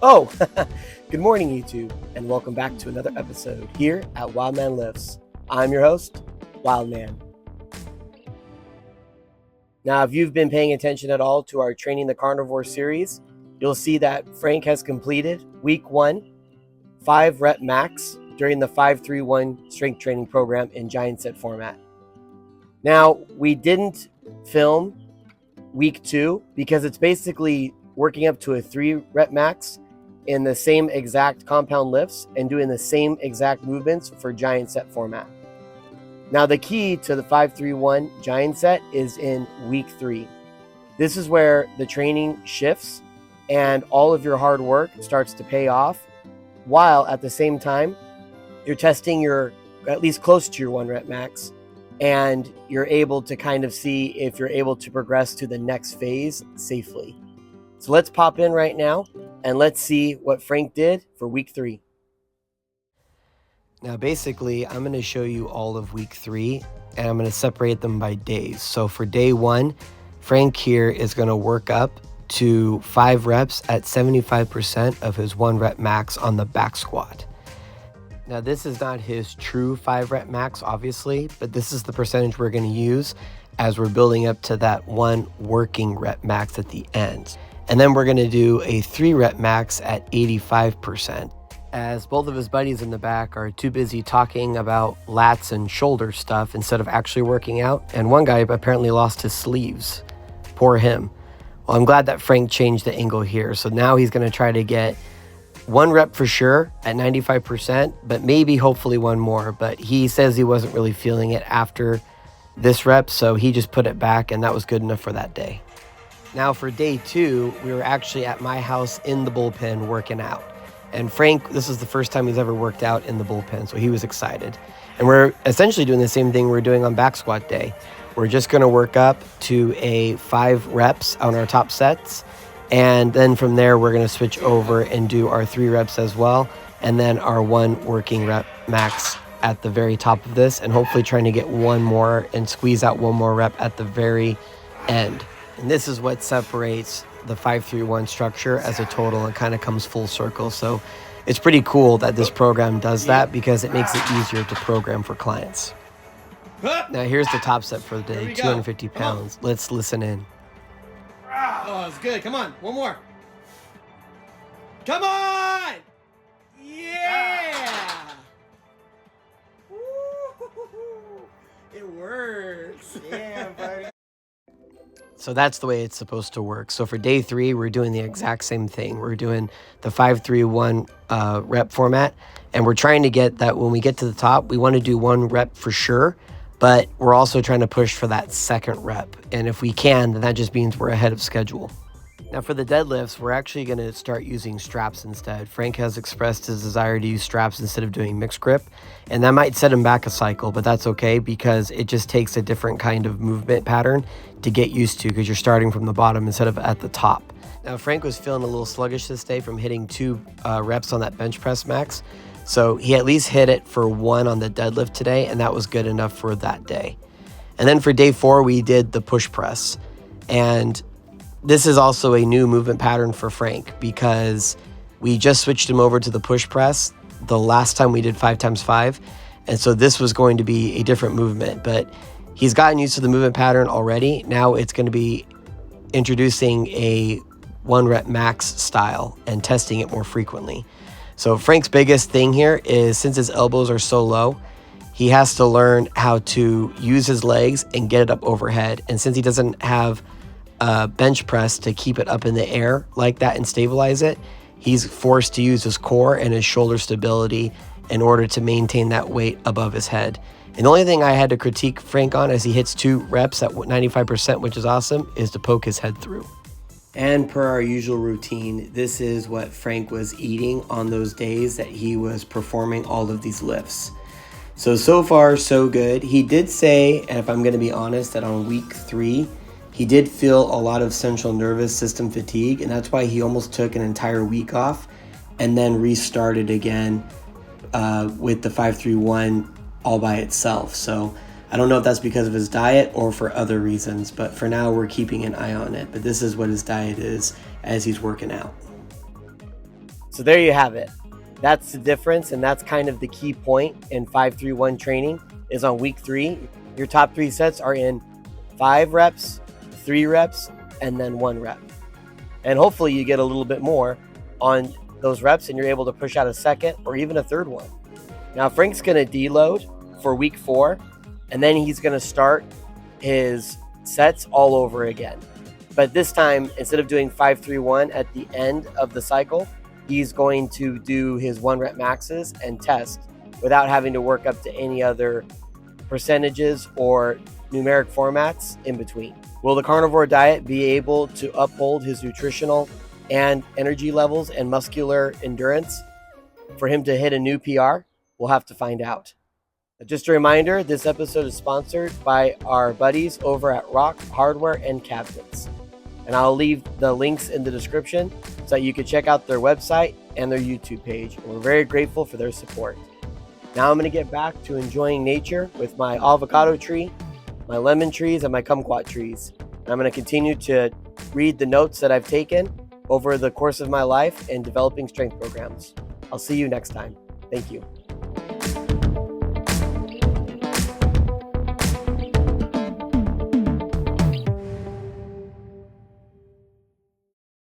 Oh, good morning, YouTube, and welcome back to another episode here at WILDMAN Lifts. I'm your host, WILDMAN. Now, if you've been paying attention at all to our Training the Carnivore series, you'll see that Frank has completed week 1, 5 rep max during the 5-3-1 strength training program in giant set format. Now, we didn't film week 2 because it's basically working up to a 3 rep max in the same exact compound lifts and doing the same exact movements for giant set format. Now, the key to the 5-3-1 giant set is in week 3. This is where the training shifts and all of your hard work starts to pay off, while at the same time you're testing your at least close to your 1 rep max, and you're able to kind of see if you're able to progress to the next phase safely. So let's pop in right now and let's see what Frank did for week 3. Now, basically, I'm going to show you all of week 3, and I'm going to separate them by days. So for day 1, Frank here is going to work up to 5 reps at 75% of his 1 rep max on the back squat. Now, this is not his true 5 rep max, obviously, but this is the percentage we're going to use as we're building up to that 1 working rep max at the end. And then we're going to do a 3 rep max at 85%, as both of his buddies in the back are too busy talking about lats and shoulder stuff instead of actually working out. And one guy apparently lost his sleeves. Poor him. Well, I'm glad that Frank changed the angle here. So now he's going to try to get 1 rep for sure at 95%, but maybe hopefully 1 more. But he says he wasn't really feeling it after this rep, so he just put it back, and that was good enough for that day. Now for day 2, we were actually at my house in the bullpen working out. And Frank, this is the first time he's ever worked out in the bullpen, so he was excited. And we're essentially doing the same thing we're doing on back squat day. We're just going to work up to a 5 reps on our top sets. And then from there, we're going to switch over and do our 3 reps as well. And then our 1 working rep max at the very top of this. And hopefully trying to get 1 more and squeeze out 1 more rep at the very end. And this is what separates the 5-3-1 structure as a total and kind of comes full circle. So it's pretty cool that this program does that because it makes it easier to program for clients. Now here's the top set for the day, 250 pounds. Let's listen in. Oh, it's good. Come on. 1 more. Come on! Yeah! Woo-hoo-hoo-hoo. It works. Yeah, buddy. So that's the way it's supposed to work. So for day 3, we're doing the exact same thing. We're doing the 5-3-1 rep format, and we're trying to get that when we get to the top, we want to do 1 rep for sure, but we're also trying to push for that 2nd rep. And if we can, then that just means we're ahead of schedule. Now for the deadlifts, we're actually going to start using straps instead. Frank has expressed his desire to use straps instead of doing mixed grip, and that might set him back a cycle, but that's okay because it just takes a different kind of movement pattern to get used to because you're starting from the bottom instead of at the top. Now Frank was feeling a little sluggish this day from hitting 2 reps on that bench press max, so he at least hit it for 1 on the deadlift today, and that was good enough for that day. And then for day 4, we did the push press, and this is also a new movement pattern for Frank because we just switched him over to the push press the last time we did 5x5. And so this was going to be a different movement, but he's gotten used to the movement pattern already. Now it's going to be introducing a 1 rep max style and testing it more frequently. So Frank's biggest thing here is since his elbows are so low, he has to learn how to use his legs and get it up overhead. And since he doesn't have bench press to keep it up in the air like that and stabilize it, he's forced to use his core and his shoulder stability in order to maintain that weight above his head. And the only thing I had to critique Frank on as he hits 2 reps at 95%, which is awesome, is to poke his head through. And per our usual routine, this is what Frank was eating on those days that he was performing all of these lifts. So far, so good. He did say, and if I'm going to be honest, that on week 3, he did feel a lot of central nervous system fatigue, and that's why he almost took an entire week off and then restarted again with the 5-3-1 all by itself. So I don't know if that's because of his diet or for other reasons, but for now we're keeping an eye on it. But this is what his diet is as he's working out. So there you have it. That's the difference, and that's kind of the key point in 5-3-1 training is on week 3. Your top 3 sets are in 5 reps, 3 reps, and then 1 rep. And hopefully you get a little bit more on those reps and you're able to push out a second or even a third one. Now Frank's going to deload for week 4, and then he's going to start his sets all over again. But this time, instead of doing 5-3-1 at the end of the cycle, he's going to do his 1 rep maxes and test without having to work up to any other percentages or numeric formats in between. Will the carnivore diet be able to uphold his nutritional and energy levels and muscular endurance for him to hit a new PR? We'll have to find out. Just a reminder, this episode is sponsored by our buddies over at Rok Hardware Cabinets. And I'll leave the links in the description so that you can check out their website and their YouTube page. And we're very grateful for their support. Now I'm going to get back to enjoying nature with my avocado tree, my lemon trees, and my kumquat trees. And I'm going to continue to read the notes that I've taken over the course of my life in developing strength programs. I'll see you next time. Thank you.